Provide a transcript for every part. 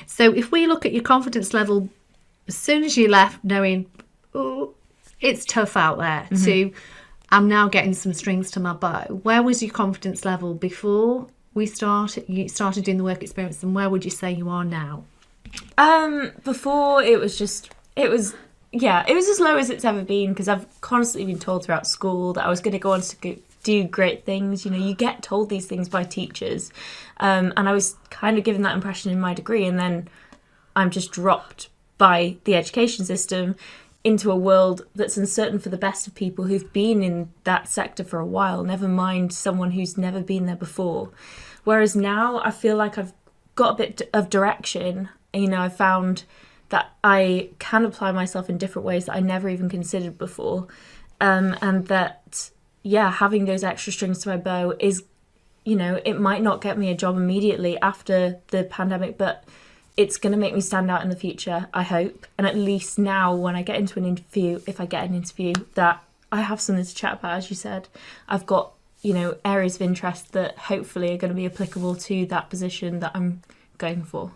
So if we look at your confidence level, as soon as you left knowing, oh, it's tough out there, to I'm now getting some strings to my bow, where was your confidence level before you started doing the work experience, and where would you say you are now? Before it was as low as it's ever been, because I've constantly been told throughout school that I was going to go on to do great things. You know, you get told these things by teachers, and I was kind of given that impression in my degree, and then I'm just dropped by the education system into a world that's uncertain for the best of people who've been in that sector for a while, never mind someone who's never been there before. Whereas now I feel like I've got a bit of direction. You know, I found that I can apply myself in different ways that I never even considered before. And that, having those extra strings to my bow is, you know, it might not get me a job immediately after the pandemic, but it's going to make me stand out in the future, I hope. And at least now when I get into an interview, if I get an interview, that I have something to chat about, as you said. I've got, you know, areas of interest that hopefully are going to be applicable to that position that I'm going for.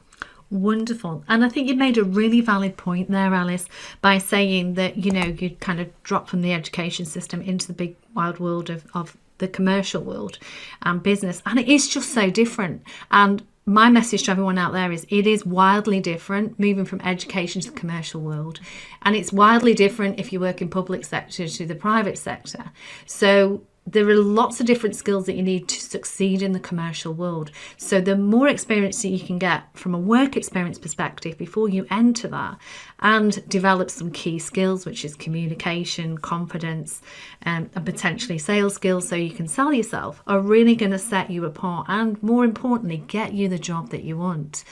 Wonderful. And I think you made a really valid point there, Alice, by saying that, you know, you kind of dropped from the education system into the big wild world of the commercial world and business. And it is just so different. And my message to everyone out there is it is wildly different moving from education to the commercial world. And it's wildly different if you work in public sector to the private sector. So there are lots of different skills that you need to succeed in the commercial world. So the more experience that you can get from a work experience perspective before you enter that, and develop some key skills, which is communication, confidence, and potentially sales skills so you can sell yourself, are really going to set you apart and, more importantly, get you the job that you want.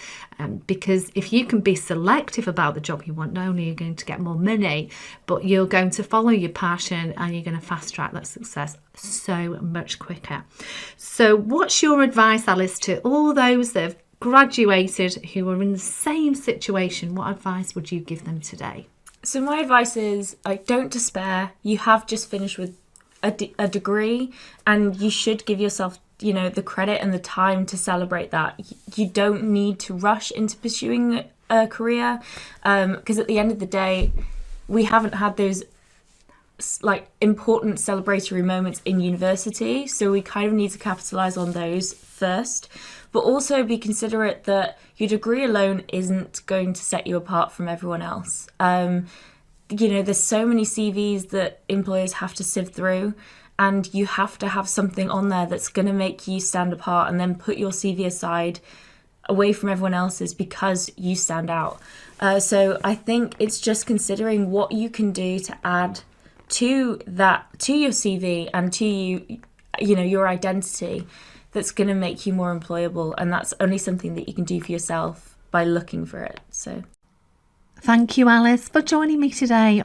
Because if you can be selective about the job you want, not only are you going to get more money, but you're going to follow your passion and you're going to fast track that success so much quicker. So what's your advice, Alice, to all those that have graduated who are in the same situation? What advice would you give them today? So my advice is, like, don't despair. You have just finished with a degree, and you should give yourself, you know, the credit and the time to celebrate that. You don't need to rush into pursuing a career, because at the end of the day, we haven't had those like important celebratory moments in university, so we kind of need to capitalize on those first, but also be considerate that your degree alone isn't going to set you apart from everyone else. You know, there's so many CVs that employers have to sift through, and you have to have something on there that's going to make you stand apart, and then put your CV aside away from everyone else's because you stand out. So I think it's just considering what you can do to add to your CV and to you know, your identity, that's going to make you more employable. And that's only something that you can do for yourself by looking for it. So thank you, Alice, for joining me today.